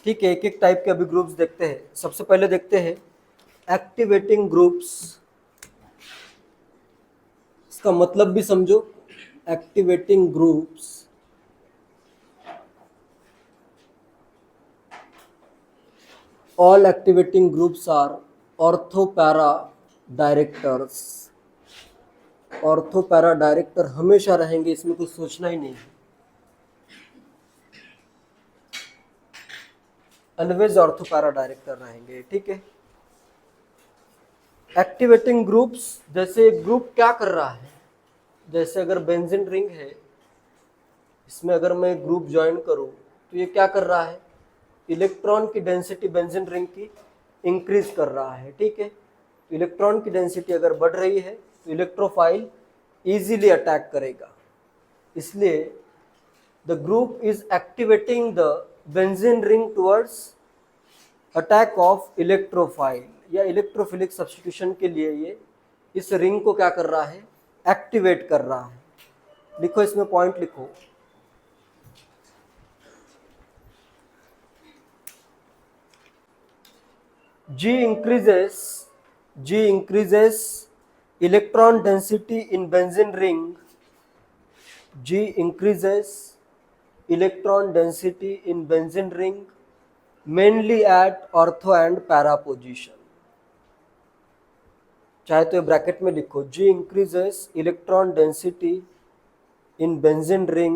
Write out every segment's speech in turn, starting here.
ठीक है, एक एक टाइप के अभी ग्रुप्स देखते हैं। सबसे पहले देखते हैं एक्टिवेटिंग ग्रुप्स। इसका मतलब भी समझो। Activating groups all activating groups are ortho-para directors। Ortho-para director हमेशा रहेंगे, इसमें कुछ सोचना ही नहीं है। ऑलवेज ऑर्थो-पैरा डायरेक्टर रहेंगे। ठीक है। एक्टिवेटिंग ग्रुप्स, जैसे ग्रुप क्या कर रहा है, जैसे अगर बेंजीन रिंग है, इसमें अगर मैं ग्रुप ज्वाइन करूं तो ये क्या कर रहा है, इलेक्ट्रॉन की डेंसिटी बेंजीन रिंग की इंक्रीज कर रहा है। ठीक है। तो इलेक्ट्रॉन की डेंसिटी अगर बढ़ रही है तो इलेक्ट्रोफाइल इजीली अटैक करेगा। इसलिए the group is activating the benzene ring towards attack of electrophile, या इलेक्ट्रोफिलिक सब्स्टिट्यूशन के लिए ये इस रिंग को क्या कर रहा है, एक्टिवेट कर रहा है। लिखो, इसमें पॉइंट लिखो। G increases electron density in benzene ring. G increases electron density in benzene ring mainly at ortho and para position। चाहे तो ये ब्रैकेट में लिखो, G increases electron density in benzene ring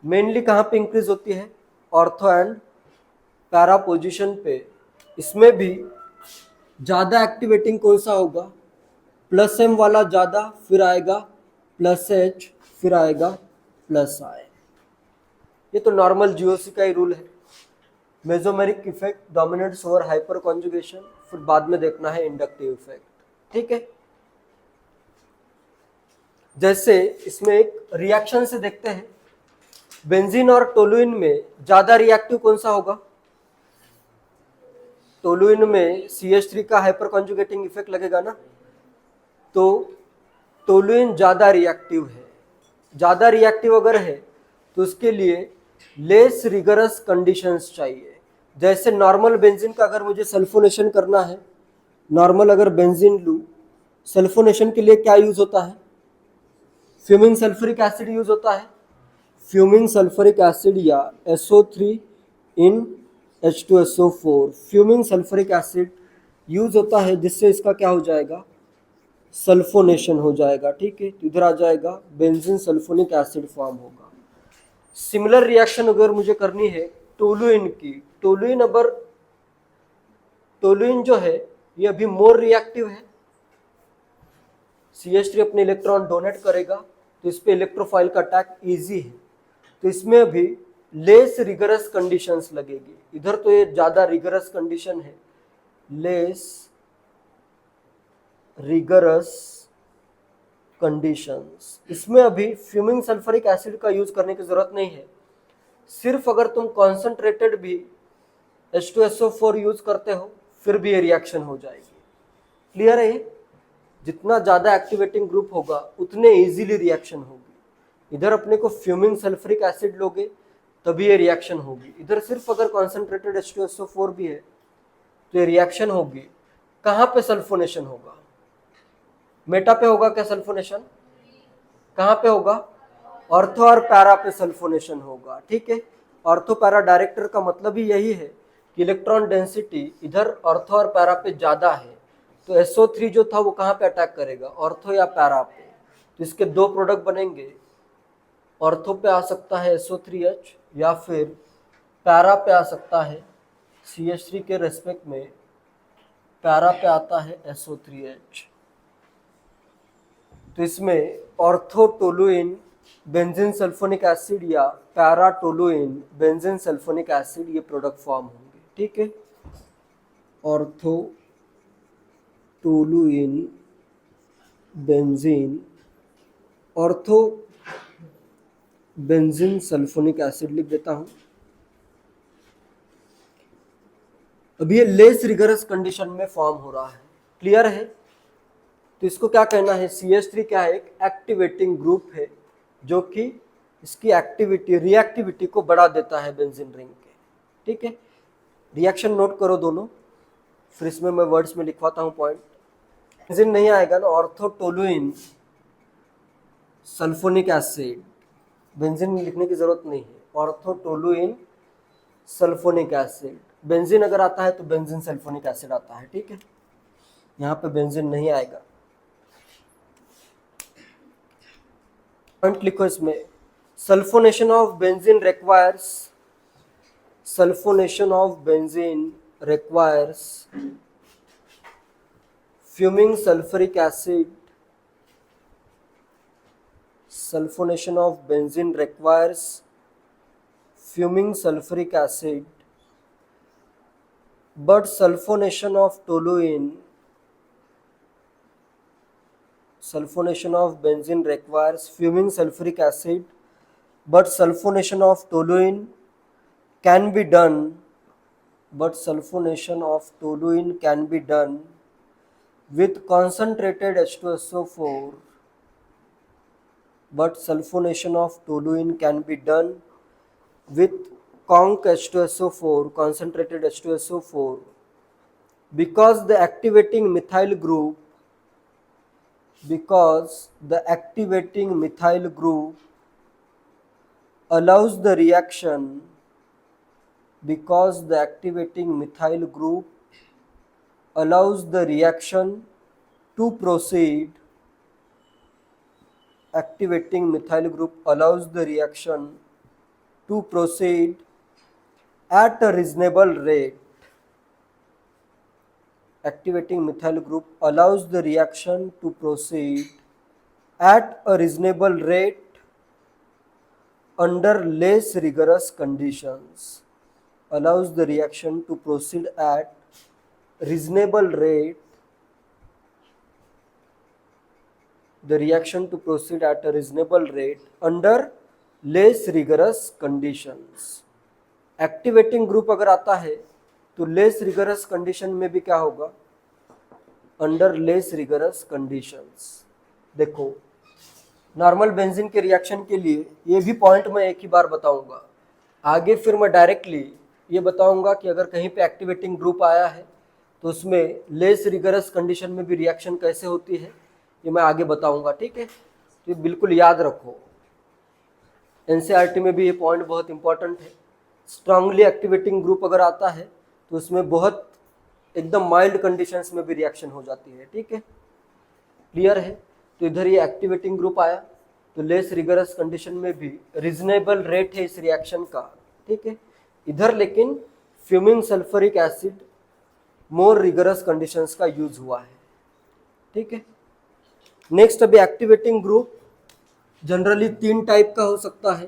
mainly कहाँ पे इंक्रीज होती है, ऑर्थो एंड पैरा पोजिशन पे। इसमें भी ज़्यादा एक्टिवेटिंग कौन सा होगा, प्लस एम वाला ज़्यादा, फिर आएगा प्लस एच, फिर आएगा प्लस आई। ये तो नॉर्मल जीओसी का ही रूल है। Mesomeric effect, dominance over hyper conjugation, फिर बाद में देखना है इंडक्टिव इफेक्ट। ठीक है। जैसे इसमें एक रिएक्शन से देखते हैं, बेंजीन और टोलुइन में ज़्यादा रिएक्टिव कौन सा होगा, टोलुइन में CH3 का हाइपर कॉन्जुगेटिंग इफेक्ट लगेगा ना, तो टोलुइन ज़्यादा रिएक्टिव है। ज़्यादा रिएक्टिव अगर है तो उसके लिए लेस रिगरस कंडीशंस चाहिए। जैसे नॉर्मल बेंजीन का अगर मुझे सल्फोनेशन करना है, नॉर्मल अगर बेंजीन लूँ, सल्फोनेशन के लिए क्या यूज़ होता है, फ्यूमिंग सल्फ्यूरिक एसिड यूज़ होता है। फ्यूमिंग सल्फ्यूरिक एसिड या SO3 इन H2SO4, fuming sulphuric acid use होता है, जिससे इसका क्या हो जाएगा, सल्फोनेशन हो जाएगा। ठीक है। तो इधर आ जाएगा बेंजीन सल्फोनिक एसिड फॉर्म होगा। सिमिलर रिएक्शन अगर मुझे करनी है टोलुइन की, टोलुइन जो है ये अभी मोर रिएक्टिव है। CH3 अपने इलेक्ट्रॉन डोनेट करेगा तो इस पे इलेक्ट्रोफाइल का अटैक इजी है, तो इसमें अभी लेस रिगरस कंडीशंस लगेगी। इधर तो ये ज्यादा रिगरस कंडीशन है, लेस रिगरस कंडीशंस। इसमें अभी फ्यूमिंग सल्फ्यूरिक एसिड का यूज करने की जरूरत नहीं है। सिर्फ अगर तुम कॉन्सेंट्रेटेड भी H2SO4 यूज करते हो फिर भी ये रिएक्शन हो जाएगी। क्लियर है? जितना ज्यादा एक्टिवेटिंग ग्रुप होगा उतने इजीली रिएक्शन होगी। इधर अपने को फ्यूमिंग सल्फ्यूरिक एसिड लोगे तभी ये रिएक्शन होगी। इधर सिर्फ अगर कॉन्सेंट्रेटेड H2SO4 भी है तो ये रिएक्शन होगी। कहाँ पे सल्फोनेशन होगा, मेटा पे होगा क्या सल्फोनेशन, कहाँ पे होगा, ऑर्थो और पैरा पे सल्फोनेशन होगा। ठीक है। ऑर्थो पैरा डायरेक्टर का मतलब ही यही है कि इलेक्ट्रॉन डेंसिटी इधर ऑर्थो और पैरा पे ज्यादा है, तो SO3 जो था वो कहाँ पे अटैक करेगा, ऑर्थो या पैरा पे। तो इसके दो प्रोडक्ट बनेंगे, ऑर्थो पे आ सकता है SO3H या फिर पैरा पे आ सकता है CH3 के रेस्पेक्ट में पैरा पे आता है SO3H। तो इसमें ऑर्थोटोलुइन बेंजीन सल्फोनिक एसिड या पैराटोलुइन बेंजीन सल्फोनिक एसिड ये प्रोडक्ट फॉर्म होंगे। ठीक है। Orthotoluene benzene, ortho benzene sulfonic acid लिख देता हूं। अब ये लेस रिगरस कंडीशन में फॉर्म हो रहा है। क्लियर है? तो इसको क्या कहना है, CH3 क्या है, एक एक्टिवेटिंग ग्रुप है जो कि इसकी एक्टिविटी रिएक्टिविटी को बढ़ा देता है बेंजीन रिंग के। ठीक है। रिएक्शन नोट करो दोनों, फिर इसमें मैं वर्ड्स में लिखवाता हूँ पॉइंट। बेंजीन नहीं आएगा ना, ऑर्थोटोलुइन सल्फोनिक एसिड, बेंजीन लिखने की जरूरत नहीं है, ऑर्थोटोलुइन सल्फोनिक एसिड। बेंजीन अगर आता है तो बेंजीन सल्फोनिक एसिड आता है, ठीक है, यहाँ पे बेंजीन नहीं आएगा। पॉइंट लिखो इसमें, sulphonation of benzene requires, sulfonation of benzene requires fuming sulfuric acid, sulfonation of benzene requires fuming sulfuric acid, but sulfonation of toluene, sulfonation of benzene requires fuming sulfuric acid, but sulfonation of toluene can be done, but sulfonation of toluene can be done with concentrated H2SO4, but sulfonation of toluene can be done with conc H2SO4, concentrated H2SO4, because the activating methyl group, allows the reaction, because the activating methyl group allows the reaction to proceed, activating methyl group allows the reaction to proceed at a reasonable rate, activating methyl group allows the reaction to proceed at a reasonable rate under less rigorous conditions, allows the reaction to proceed at reasonable rate, the reaction to proceed at a reasonable rate under less rigorous conditions. Activating group अगर आता है तो less rigorous condition में भी क्या होगा, under less rigorous conditions. देखो normal benzene के रिएक्शन के लिए ये भी पॉइंट मैं एक ही बार बताऊंगा, आगे फिर मैं डायरेक्टली ये बताऊंगा कि अगर कहीं पे एक्टिवेटिंग ग्रुप आया है तो उसमें लेस रिगरस कंडीशन में भी रिएक्शन कैसे होती है ये मैं आगे बताऊंगा, ठीक है। तो ये बिल्कुल याद रखो, एनसीईआरटी में भी ये पॉइंट बहुत इंपॉर्टेंट है। स्ट्रांगली एक्टिवेटिंग ग्रुप अगर आता है तो उसमें बहुत एकदम माइल्ड कंडीशंस में भी रिएक्शन हो जाती है, ठीक है, क्लियर है। तो इधर ये एक्टिवेटिंग ग्रुप आया तो लेस रिगरस कंडीशन में भी रीजनेबल रेट है इस रिएक्शन का, ठीक है। इधर लेकिन फ्यूमिंग सल्फ्यूरिक एसिड मोर रिगरस कंडीशंस का यूज हुआ है, ठीक है। नेक्स्ट अभी एक्टिवेटिंग ग्रुप जनरली 3 टाइप का हो सकता है।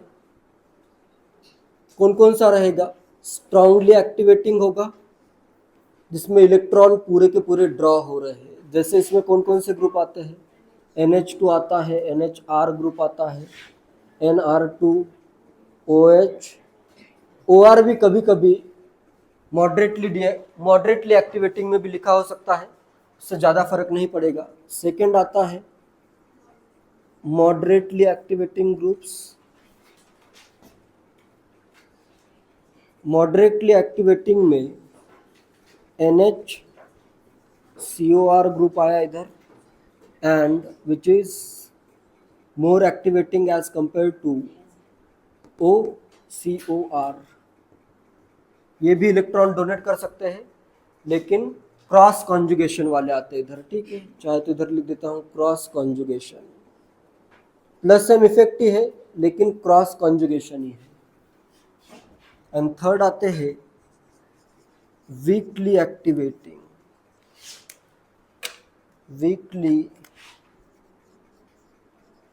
कौन कौन सा रहेगा, स्ट्रांगली एक्टिवेटिंग होगा जिसमें इलेक्ट्रॉन पूरे के पूरे ड्रॉ हो रहे हैं, जैसे इसमें कौन कौन से ग्रुप आते हैं, NH2 आता है, NHR ग्रुप आता है, NR2, OH, OR भी कभी कभी मॉडरेटली एक्टिवेटिंग में भी लिखा हो सकता है, उससे ज़्यादा फर्क नहीं पड़ेगा। सेकेंड आता है moderately activating groups, moderately activating में NHCOR ग्रुप आया इधर, and which is more activating as compare to OCOR। ये भी इलेक्ट्रॉन डोनेट कर सकते हैं लेकिन क्रॉस कॉन्जुगेशन वाले आते हैं इधर, ठीक है। चाहे तो इधर लिख देता हूँ cross conjugation, plus same effect ही है लेकिन क्रॉस कॉन्जुगेशन ही है। एंड थर्ड आते हैं वीकली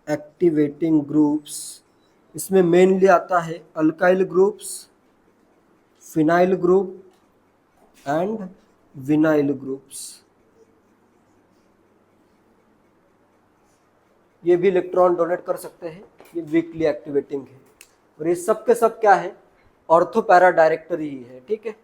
एक्टिवेटिंग ग्रुप्स। इसमें मेनली आता है alkyl groups, phenyl group and vinyl groups. ये भी इलेक्ट्रॉन डोनेट कर सकते हैं, ये वीकली एक्टिवेटिंग है। और ये सब के सब क्या है, ऑर्थो पैरा डायरेक्टरी ही है, ठीक है।